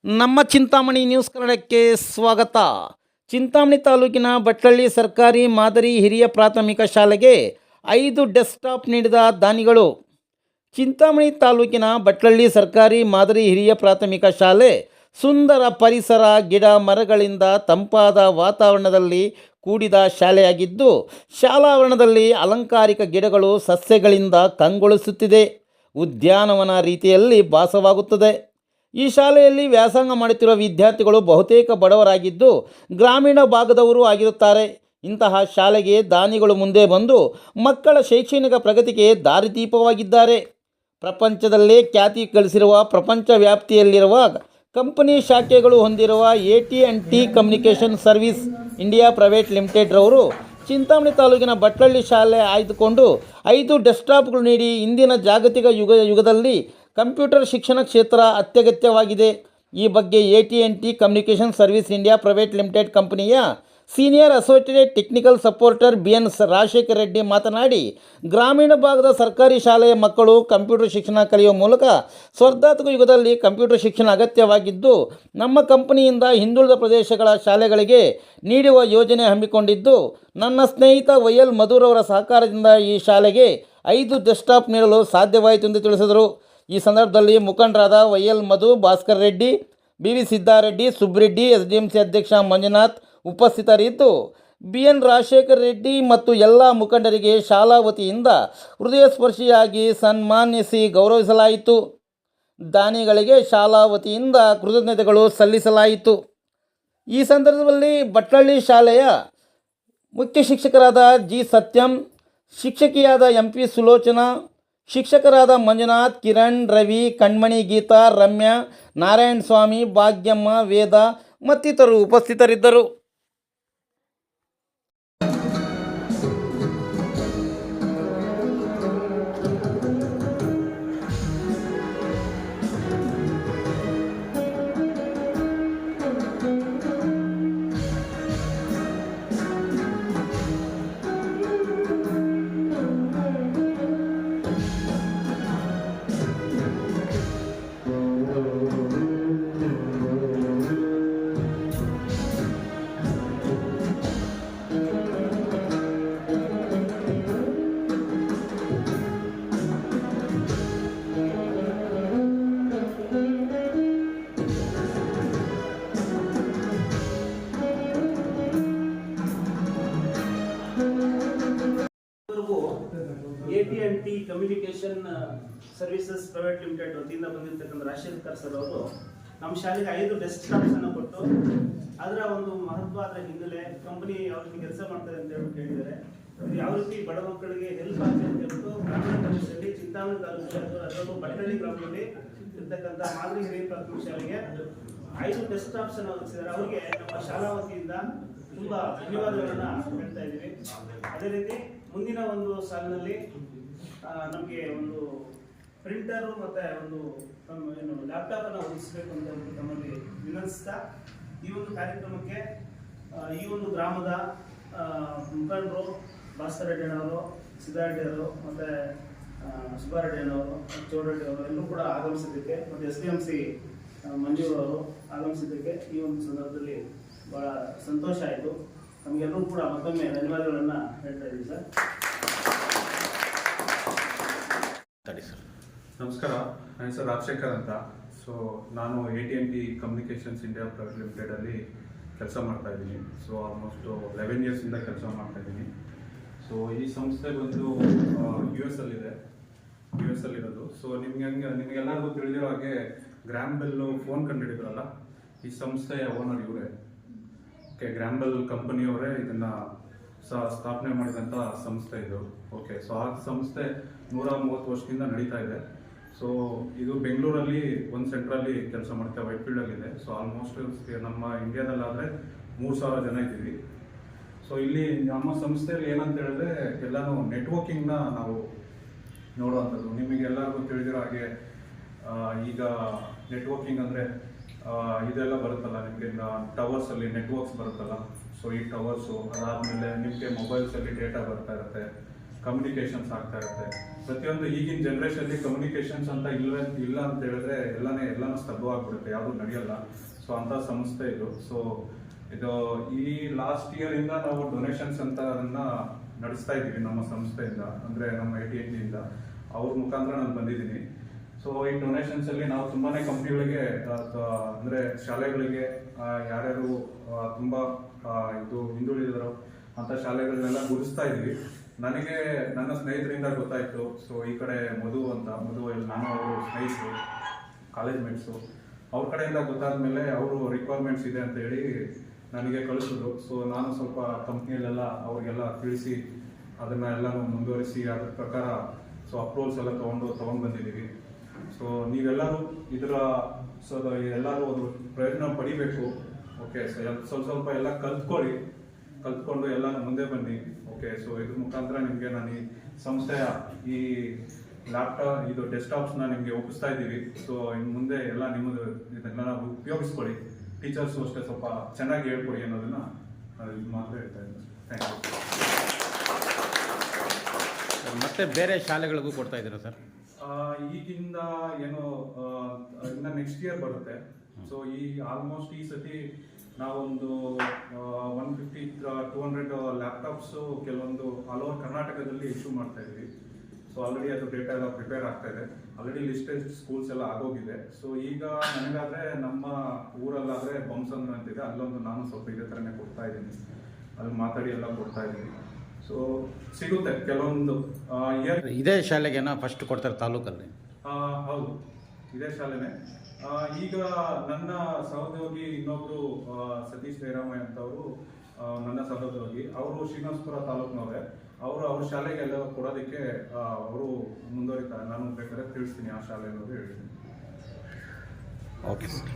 ನಮ್ಮ ಚಿಂತಾಮಣಿ ನ್ಯೂಸ್ ಕನ್ನಡಕ್ಕೆ ಸ್ವಾಗತ. ಚಿಂತಾಮಣಿ ತಾಲೂಕಿನ ಬಟ್ಲಳ್ಳಿ ಸರ್ಕಾರಿ ಮಾದರಿ ಹಿರಿಯ ಪ್ರಾಥಮಿಕ ಶಾಲೆಗೆ 5 ಡೆಸ್ಕ್ಟಾಪ್ ನೀಡಿದ ದಾನಿಗಳು. ಚಿಂತಾಮಣಿ ತಾಲೂಕಿನ ಬಟ್ಲಳ್ಳಿ ಸರ್ಕಾರಿ ಮಾದರಿ ಹಿರಿಯ ಪ್ರಾಥಮಿಕ ಶಾಲೆ ಸುಂದರ ಪರಿಸರ, ಗಿಡ ಮರಗಳಿಂದ ತಂಪಾದ ವಾತಾವರಣದಲ್ಲಿ ಕೂಡಿದ ಶಾಲೆಯಾಗಿದ್ದು, ಶಾಲಾವರಣದಲ್ಲಿ ಅಲಂಕಾರಿಕ ಗಿಡಗಳು ಸಸ್ಯಗಳಿಂದ ಕಂಗೊಳಿಸುತ್ತಿದೆ. ಉದ್ಯಾನವನ ರೀತಿಯಲ್ಲಿ ಭಾಸವಾಗುತ್ತದೆ. ಈ ಶಾಲೆಯಲ್ಲಿ ವ್ಯಾಸಂಗ ಮಾಡುತ್ತಿರುವ ವಿದ್ಯಾರ್ಥಿಗಳು ಬಹುತೇಕ ಬಡವರಾಗಿದ್ದು ಗ್ರಾಮೀಣ ಭಾಗದವರು ಆಗಿರುತ್ತಾರೆ. ಇಂತಹ ಶಾಲೆಗೆ ದಾನಿಗಳು ಮುಂದೆ ಬಂದು ಮಕ್ಕಳ ಶೈಕ್ಷಣಿಕ ಪ್ರಗತಿಗೆ ದಾರಿದೀಪವಾಗಿದ್ದಾರೆ. ಪ್ರಪಂಚದಲ್ಲೇ ಖ್ಯಾತಿ ಗಳಿಸಿರುವ, ಪ್ರಪಂಚ ವ್ಯಾಪ್ತಿಯಲ್ಲಿರುವ ಕಂಪನಿ ಶಾಖೆಗಳು ಹೊಂದಿರುವ AT&T communication service India private limited ರವರು ಚಿಂತಾಮಣಿ ತಾಲೂಕಿನ ಬಟ್ಲಳ್ಳಿ ಶಾಲೆ ಆಯ್ದುಕೊಂಡು 5 ಡೆಸ್ಕ್ಟಾಪ್ಗಳು ನೀಡಿ ಇಂದಿನ ಜಾಗತಿಕ ಯುಗದಲ್ಲಿ ಕಂಪ್ಯೂಟರ್ ಶಿಕ್ಷಣ ಕ್ಷೇತ್ರ ಅತ್ಯಗತ್ಯವಾಗಿದೆ. ಈ ಬಗ್ಗೆ AT&T communication service India private limited ಕಂಪನಿಯ senior associate technical supporter BN Rajashekar Reddy ಮಾತನಾಡಿ, ಗ್ರಾಮೀಣ ಭಾಗದ ಸರ್ಕಾರಿ ಶಾಲೆಯ ಮಕ್ಕಳು ಕಂಪ್ಯೂಟರ್ ಶಿಕ್ಷಣ ಕಲಿಯುವ ಮೂಲಕ ಸ್ಪರ್ಧಾತ್ಮಕ ಯುಗದಲ್ಲಿ ಕಂಪ್ಯೂಟರ್ ಶಿಕ್ಷಣ ಅಗತ್ಯವಾಗಿದ್ದು, ನಮ್ಮ ಕಂಪನಿಯಿಂದ ಹಿಂದುಳಿದ ಪ್ರದೇಶಗಳ ಶಾಲೆಗಳಿಗೆ ನೀಡುವ ಯೋಜನೆ ಹಮ್ಮಿಕೊಂಡಿದ್ದು, ನನ್ನ ಸ್ನೇಹಿತ YL ಮಧುರವರ ಸಹಕಾರದಿಂದ ಈ ಶಾಲೆಗೆ 5 ಡೆಸ್ಕ್ಟಾಪ್ ನೀಡಲು ಸಾಧ್ಯವಾಯಿತು ಎಂದು ತಿಳಿಸಿದರು. ಈ ಸಂದರ್ಭದಲ್ಲಿ ಮುಖಂಡರಾದ YL ಮಧು, ಭಾಸ್ಕರ್ ರೆಡ್ಡಿ, BV ಸಿದ್ದಾರೆಡ್ಡಿ, ಸುಬ್ರೆಡ್ಡಿ, SDMC ಅಧ್ಯಕ್ಷ ಮಂಜುನಾಥ್ ಉಪಸ್ಥಿತರಿದ್ದು, BN ರಾಜಶೇಖರ್ ರೆಡ್ಡಿ ಮತ್ತು ಎಲ್ಲ ಮುಖಂಡರಿಗೆ ಶಾಲಾ ವತಿಯಿಂದ ಹೃದಯ ಸ್ಪರ್ಶಿಯಾಗಿ ಸನ್ಮಾನಿಸಿ ಗೌರವಿಸಲಾಯಿತು. ದಾನಿಗಳಿಗೆ ಶಾಲಾ ವತಿಯಿಂದ ಕೃತಜ್ಞತೆಗಳು ಸಲ್ಲಿಸಲಾಯಿತು. ಈ ಸಂದರ್ಭದಲ್ಲಿ ಬಟ್ಲಳ್ಳಿ ಶಾಲೆಯ ಮುಖ್ಯ ಶಿಕ್ಷಕರಾದ G ಸತ್ಯಂ, ಶಿಕ್ಷಕಿಯಾದ MP ಸುಲೋಚನಾ, ಶಿಕ್ಷಕರಾದ ಮಂಜುನಾಥ್, ಕಿರಣ್, ರವಿ, ಕಣ್ಮಣಿ, ಗೀತಾ, ರಮ್ಯಾ, ನಾರಾಯಣ ಸ್ವಾಮಿ, ಭಾಗ್ಯಮ್ಮ, ವೇದ ಮತ್ತಿತರರು ಉಪಸ್ಥಿತರಿದ್ದರು. AT&T communication services private limited ವತಿಯಿಂದ ಬಂದಿರತಕ್ಕಂಥ ರಾಜಶೇಖರ್ ಸರ್ ಅವರು ನಮ್ಮ ಶಾಲೆಗೆ 5 ಡೆಸ್ಕ್ಟಾಪ್ಸ್ ಅನ್ನು ಕೊಟ್ಟು ಅದರ ಒಂದು ಮಹತ್ವದ ಹಿನ್ನೆಲೆ ಕಂಪನಿ ಯಾವ ರೀತಿ ಕೆಲಸ ಮಾಡ್ತಾರೆ ಅಂತ ಹೇಳ್ಬಿಟ್ಟು ಹೇಳಿದ್ದಾರೆ. ಯಾವ ರೀತಿ ಬಡ ಮಕ್ಕಳಿಗೆ ಹೆಲ್ಪ್ ಆಗ್ತದೆ ಅಂತ ಹೇಳ್ಬಿಟ್ಟು ಗ್ರಾಮೀಣ ಪ್ರದೇಶದಲ್ಲಿ ಚಿಂತಾಮಣಿ ತಾಲೂಕು ಅದರಲ್ಲೂ ಬಟ್ಲಳ್ಳಿ ಗ್ರಾಮದಲ್ಲಿ ಇರ್ತಕ್ಕಂಥ ಮಾದರಿ ಹಿರಿಯ ಪ್ರಾಥಮಿಕ ಶಾಲೆಗೆ 5 ಡೆಸ್ಕ್ಟಾಪ್ಸ್ ಅನ್ನು ಒದಗಿಸಿದ್ದಾರೆ. ಅವರಿಗೆ ನಮ್ಮ ಶಾಲಾ ವತಿಯಿಂದ ತುಂಬಾ ಧನ್ಯವಾದಗಳನ್ನ ಹೇಳ್ತಾ ಇದ್ದೀವಿ. ಅದೇ ರೀತಿ ಮುಂದಿನ ಒಂದು ಸಾಲಿನಲ್ಲಿ ನಮಗೆ ಒಂದು ಪ್ರಿಂಟರ್ ಮತ್ತೆ ಒಂದು ಏನು ಲ್ಯಾಪ್ಟಾಪ್ ಅನ್ನು ಒದಗಿಸಬೇಕು ಅಂತ ತಮ್ಮಲ್ಲಿ ವಿನಂತಿಸ್ತಾ, ಈ ಒಂದು ಕಾರ್ಯಕ್ರಮಕ್ಕೆ ಈ ಒಂದು ಗ್ರಾಮದ ಮುಖಂಡರು ಭಾಸ್ಕರ್ ರೆಡ್ಡಿ ಅವರು, ಸಿದ್ದಾರೆಡ್ಡಿ ಅವರು, ಮತ್ತೆ ಸುಬ್ಬಾರೆಡ್ಡಿ ಅವರು, ಚೌಡರೆಡ್ಡಿ ಅವರು ಎಲ್ಲರೂ ಕೂಡ ಆಗಮಿಸಿದ್ದಕ್ಕೆ, ಮತ್ತು SDMC ಮಂಜು ಅವರು ಆಗಮಿಸಿದ್ದಕ್ಕೆ ಈ ಒಂದು ಸಂದರ್ಭದಲ್ಲಿ ಬಹಳ ಸಂತೋಷ ಆಯಿತು. ನಮಗೆಲ್ಲರೂ ಕೂಡ ಮತ್ತೊಮ್ಮೆ ಧನ್ಯವಾದಗಳನ್ನು ಹೇಳ್ತಾ ಇದ್ದೀವಿ ಸರ್. ನಮಸ್ಕಾರ, ನನ್ನ ಹೆಸರು ರಾಜಶೇಖರ್ ಅಂತ. ಸೊ ನಾನು AT&T ಕಮ್ಯುನಿಕೇಷನ್ಸ್ ಇಂಡಿಯಾ ಪ್ರೈವೇಟ್ ಲಿಮಿಟೆಡಲ್ಲಿ ಕೆಲಸ ಮಾಡ್ತಾ ಇದ್ದೀನಿ. ಸೊ ಆಲ್ಮೋಸ್ಟ್ 11 ಇಯರ್ಸಿಂದ ಕೆಲಸ ಮಾಡ್ತಾ ಇದ್ದೀನಿ. ಸೊ ಈ ಸಂಸ್ಥೆ ಬಂದು US ಅಲ್ಲಿರೋದು. ಸೊ ನಿಮಗೆಲ್ಲರಿಗೂ ತಿಳಿದಿರೋ ಹಾಗೆ ಗ್ರಾಂಬೆಲ್ ಫೋನ್ ಕಂಡುಹಿಡಿದ್ರಲ್ಲ, ಈ ಸಂಸ್ಥೆಯ ಓನರ್ ಇವರೇ. ಗ್ರಾಂಬೆಲ್ ಕಂಪನಿಯವರೇ ಇದನ್ನು ಸ್ಥಾಪನೆ ಮಾಡಿದಂಥ ಸಂಸ್ಥೆ ಇದು. ಸೊ ಆ ಸಂಸ್ಥೆ 130 ವರ್ಷದಿಂದ ನಡೀತಾ ಇದೆ. ಸೊ ಇದು ಬೆಂಗಳೂರಲ್ಲಿ ಒಂದು ಸೆಂಟ್ರಲ್ಲಿ ಕೆಲಸ ಮಾಡ್ತಾ ವೈಟ್ಫೀಲ್ಡಲ್ಲಿದೆ. ಸೊ ಆಲ್ಮೋಸ್ಟ್ ನಮ್ಮ ಇಂಡಿಯಾದಲ್ಲಾದರೆ 3000 ಜನ ಇದ್ದೀವಿ. ಸೊ ಇಲ್ಲಿ ನಮ್ಮ ಸಂಸ್ಥೆಯಲ್ಲಿ ಏನಂತ ಹೇಳಿದ್ರೆ ಎಲ್ಲನೂ ನೆಟ್ವರ್ಕಿಂಗ್ನ ನಾವು ನೋಡುವಂಥದ್ದು. ನಿಮಗೆಲ್ಲರಿಗೂ ತಿಳಿದಿರೋ ಹಾಗೆ ಈಗ ನೆಟ್ವರ್ಕಿಂಗ್ ಅಂದರೆ ಇದೆಲ್ಲ ಬರುತ್ತಲ್ಲ, ನಿಮಗೆ ಟವರ್ಸಲ್ಲಿ ನೆಟ್ವರ್ಕ್ಸ್ ಬರುತ್ತಲ್ಲ. ಸೊ ಈ ಟವರ್ಸು ಅದಾದಮೇಲೆ ನಿಮಗೆ ಮೊಬೈಲ್ಸಲ್ಲಿ ಡೇಟಾ ಬರ್ತಾ ಇರುತ್ತೆ. ಕಮ್ಯುನಿಕೇಶನ್ಸ್ ಆಗ್ತಾ ಇರುತ್ತೆ. ಪ್ರತಿಯೊಂದು ಈಗಿನ ಜನರೇಷನ್ಲಿ ಕಮ್ಯುನಿಕೇಶನ್ಸ್ ಅಂತ ಇಲ್ಲ ಅಂತ ಹೇಳಿದ್ರೆ ಎಲ್ಲಾನು ಸ್ತಬ್ಧವಾಗ್ಬಿಡುತ್ತೆ, ಯಾವುದು ನಡೆಯಲ್ಲ. ಸೊ ಅಂತ ಸಂಸ್ಥೆ ಇದು. ಸೊ ಇದು ಈ ಲಾಸ್ಟ್ ಇಯರ್ ಇಂದ ನಾವು ಡೊನೇಷನ್ಸ್ ಅಂತ ಅದನ್ನ ನಡೆಸ್ತಾ ಇದ್ದೀವಿ ನಮ್ಮ ಸಂಸ್ಥೆಯಿಂದ, ಅಂದ್ರೆ ನಮ್ಮ AT&T ಇಂದ ಅವ್ರ ಮುಖಾಂತರ ನಾನು ಬಂದಿದ್ದೀನಿ. ಸೊ ಈ ಡೊನೇಷನ್ಸ್ ಅಲ್ಲಿ ನಾವು ತುಂಬಾನೇ ಕಂಪ್ನಿಗಳಿಗೆ ಅಂದ್ರೆ ಶಾಲೆಗಳಿಗೆ ಯಾರ್ಯಾರು ತುಂಬಾ ಇದು ಹಿಂದುಳಿದಿರೋ ಅಂತ ಶಾಲೆಗಳನ್ನೆಲ್ಲ ಗುರುಸ್ತಾ ಇದೀವಿ. ನನಗೆ ನನ್ನ ಸ್ನೇಹಿತರಿಂದ ಗೊತ್ತಾಯ್ತು. ಸೊ ಈ ಕಡೆ ಮಧು ನಾನು ಅವರು ಸ್ನೇಹಿತರು, ಕಾಲೇಜ್ ಮೇಟ್ಸು, ಅವ್ರ ಕಡೆಯಿಂದ ಗೊತ್ತಾದ್ಮೇಲೆ ಅವರು ರಿಕ್ವೈರ್ಮೆಂಟ್ಸ್ ಇದೆ ಅಂತ ಹೇಳಿ ನನಗೆ ಕಳಿಸಿದ್ರು. ಸೊ ನಾನು ಸ್ವಲ್ಪ ಕಂಪ್ನಿಯಲ್ಲೆಲ್ಲ ಅವ್ರಿಗೆಲ್ಲ ತಿಳಿಸಿ ಅದನ್ನ ಎಲ್ಲನೂ ಮುಂದುವರಿಸಿ ಅದ್ರ ಪ್ರಕಾರ ಸೊ ಅಪ್ರೂವಲ್ಸ್ ಎಲ್ಲ ತಗೊಂಡು ಬಂದಿದ್ದೀವಿ. ಸೊ ನೀವೆಲ್ಲರೂ ಇದರ ಎಲ್ಲರೂ ಒಂದು ಪ್ರಯತ್ನ ಪಡಿಬೇಕು. ಓಕೆ, ಸೊ ಸ್ವಲ್ಪ ಎಲ್ಲ ಕಲ್ತ್ಕೊಂಡು ಎಲ್ಲಾನು ಮುಂದೆ ಬನ್ನಿ. ಓಕೆ, ಸೊ ಇದ್ರ ಮುಖಾಂತರ ನಿಮಗೆ ನಾನು ಈ ಸಂಸ್ಥೆಯ ಈ ಲ್ಯಾಪ್ಟಾಪ್ ಇದು ಡೆಸ್ಕ್ಟಾಪ್ಸ್ನ ನಿಮಗೆ ಒಪ್ಪಿಸ್ತಾ ಇದ್ದೀವಿ. ಸೊ ಇನ್ನು ಮುಂದೆ ಎಲ್ಲ ನಿಮ್ಮದು ಇದನ್ನೆಲ್ಲ ಉಪಯೋಗಿಸ್ಕೊಳ್ಳಿ. ಟೀಚರ್ಸು ಅಷ್ಟೇ ಸ್ವಲ್ಪ ಚೆನ್ನಾಗಿ ಹೇಳ್ಕೊಡಿ ಅನ್ನೋದನ್ನ ಮಾತ್ರ ಹೇಳ್ತಾ ಇದ್ದೀನಿ. Thank you. ಮತ್ತೆ ಬೇರೆ ಶಾಲೆಗಳಿಗೂ ಕೊಡ್ತಾ ಇದ್ದೀರಾ ಸರ್? ಈಗಿಂದ ಏನೋ ಇನ್ನ ನೆಕ್ಸ್ಟ್ ಇಯರ್ ಬರುತ್ತೆ. ಸೊ ಈ ಆಲ್ಮೋಸ್ಟ್ ಈ ಸತಿ ನಾವೊಂದು 150-200 ಲ್ಯಾಪ್ಟಾಪ್ಸ್ ಕೆಲವೊಂದು ಆಲ್ ಓವರ್ ಕರ್ನಾಟಕದಲ್ಲಿ ಇಶ್ಯೂ ಮಾಡ್ತಾ ಇದ್ವಿ. ಸೊ ಆಲ್ರೆಡಿ ಅದು ಡೇಟಾ ಎಲ್ಲ ಪ್ರಿಪೇರ್ ಆಗ್ತಾ ಇದೆ. ಆಲ್ರೆಡಿ ಲಿಸ್ಟೆಡ್ ಸ್ಕೂಲ್ಸ್ ಎಲ್ಲ ಆಗೋಗಿದೆ. ಸೊ ಈಗ ನನಗಾದ್ರೆ ನಮ್ಮ ಊರಲ್ಲಾದ್ರೆ ಬೊಮ್ಸಂದ್ರ ಅಂತಿದೆ, ಅಲ್ಲೊಂದು ನಾನು ಸ್ವಲ್ಪ ಇದೇ ಥರನೇ ಕೊಡ್ತಾ ಇದ್ದೀನಿ, ಅಲ್ಲಿ ಮಾತಾಡಿ ಎಲ್ಲ ಕೊಡ್ತಾ ಇದ್ದೀನಿ. ಸೊ ಸಿಗುತ್ತೆ ಕೆಲವೊಂದು ಇಯರ್. ಇದೇ ಶಾಲೆಗೇನೋ ಫಸ್ಟ್ ಕೊಡ್ತಾರೆ ತಾಲೂಕಲ್ಲಿ? ಹೌದು, ಇದೇ ಶಾಲೆನೇ. ಈಗ ನನ್ನ ಸಹೋದ್ಯೋಗಿ ಇನ್ನೊಬ್ರು ಸತೀಶ್ ಜಯರಾಮಯ್ಯ ಅಂತವರು, ನನ್ನ ಸಹೋದ್ಯೋಗಿ, ಅವರು ಶ್ರೀನಿವಾಸಪುರ ತಾಲೂಕಿನವರೇ. ಅವ್ರ ಶಾಲೆಗೆಲ್ಲ ಕೊಡೋದಕ್ಕೆ ಅವರು ಮುಂದುವರಿತಾರೆ. ನಾನು ಬೇಕಾದ್ರೆ ತಿಳಿಸ್ತೀನಿ ಆ ಶಾಲೆ ಅನ್ನೋದು ಹೇಳ್ತೀನಿ. Okay sir.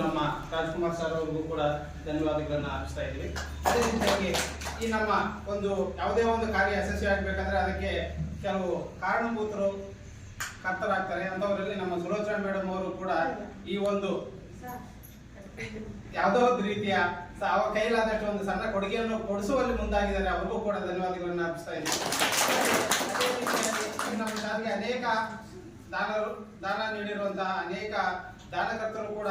ನಮ್ಮ ರಾಜ್ಕುಮಾರ್ ಸರ್ ಅವ್ರಿಗೂ ಕೂಡ ಧನ್ಯವಾದಗಳನ್ನು ಅರ್ಪಿಸ್ತಾ ಇದ್ದೀವಿ. ಅದೇ ರೀತಿಯಾಗಿ ಈ ನಮ್ಮ ಒಂದು ಯಾವುದೇ ಒಂದು ಕಾರ್ಯ ಯಶಸ್ವಿ ಆಗಬೇಕಂದ್ರೆ ಅದಕ್ಕೆ ಕೆಲವು ಕಾರಣಭೂತರು ಕರ್ತರಾಗ್ತಾರೆ. ಅಂಥವರಲ್ಲಿ ನಮ್ಮ ಸುಲೋಚನಾ ಮೇಡಮ್ ಅವರು ಕೂಡ ಈ ಒಂದು ಯಾವುದೋ ಒಂದು ರೀತಿಯ ಅವರ ಕೈಲಾದಷ್ಟು ಒಂದು ಸಣ್ಣ ಕೊಡುಗೆಯನ್ನು ಕೊಡಿಸುವಲ್ಲಿ ಮುಂದಾಗಿದ್ದಾರೆ. ಅವ್ರಿಗೂ ಕೂಡ ಧನ್ಯವಾದಗಳನ್ನು ಅರ್ಪಿಸ್ತಾ ಇದ್ದೀವಿ. ಅದೇ ರೀತಿಯಾಗಿ ನಮ್ಮ ಶಾಲೆಗೆ ಅನೇಕ ದಾನ ನೀಡಿರುವಂತಹ ಅನೇಕ ದಾನಕರ್ತರು ಕೂಡ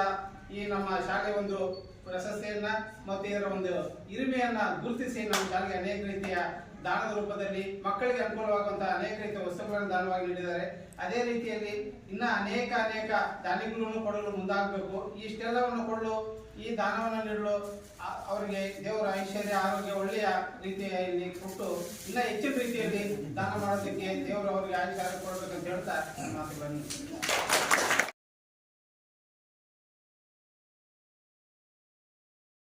ಈ ನಮ್ಮ ಶಾಲೆ ಒಂದು ಪ್ರಶಸ್ತಿಯನ್ನ ಮತ್ತು ಇದರ ಒಂದು ಹಿರಿಮೆಯನ್ನ ಗುರುತಿಸಿ ನಮ್ಮ ಶಾಲೆಗೆ ಅನೇಕ ರೀತಿಯ ದಾನದ ರೂಪದಲ್ಲಿ ಮಕ್ಕಳಿಗೆ ಅನುಕೂಲವಾಗುವಂತಹ ಅನೇಕ ರೀತಿಯ ವಸ್ತುಗಳನ್ನು ದಾನವಾಗಿ ನೀಡಿದ್ದಾರೆ. ಅದೇ ರೀತಿಯಲ್ಲಿ ಇನ್ನ ಅನೇಕ ದಾನಿಗಳನ್ನು ಕೊಡಲು ಮುಂದಾಗಬೇಕು. ಇಷ್ಟೆಲ್ಲವನ್ನು ಕೊಡಲು ಈ ದಾನವನ್ನು ನೀಡಲು ಅವರಿಗೆ ದೇವರ ಐಶ್ವರ್ಯ ಆರೋಗ್ಯ ಒಳ್ಳೆಯ ರೀತಿಯಲ್ಲಿ ಕೊಟ್ಟು ಇನ್ನ ಹೆಚ್ಚಿನ ರೀತಿಯಲ್ಲಿ ದಾನ ಮಾಡೋದಕ್ಕೆ ದೇವರು ಅವರಿಗೆ ಆಯುಷ್ಯ ಕೊಡಬೇಕಂತ ಹೇಳ್ತಾ ಮಾತುಗಳನ್ನು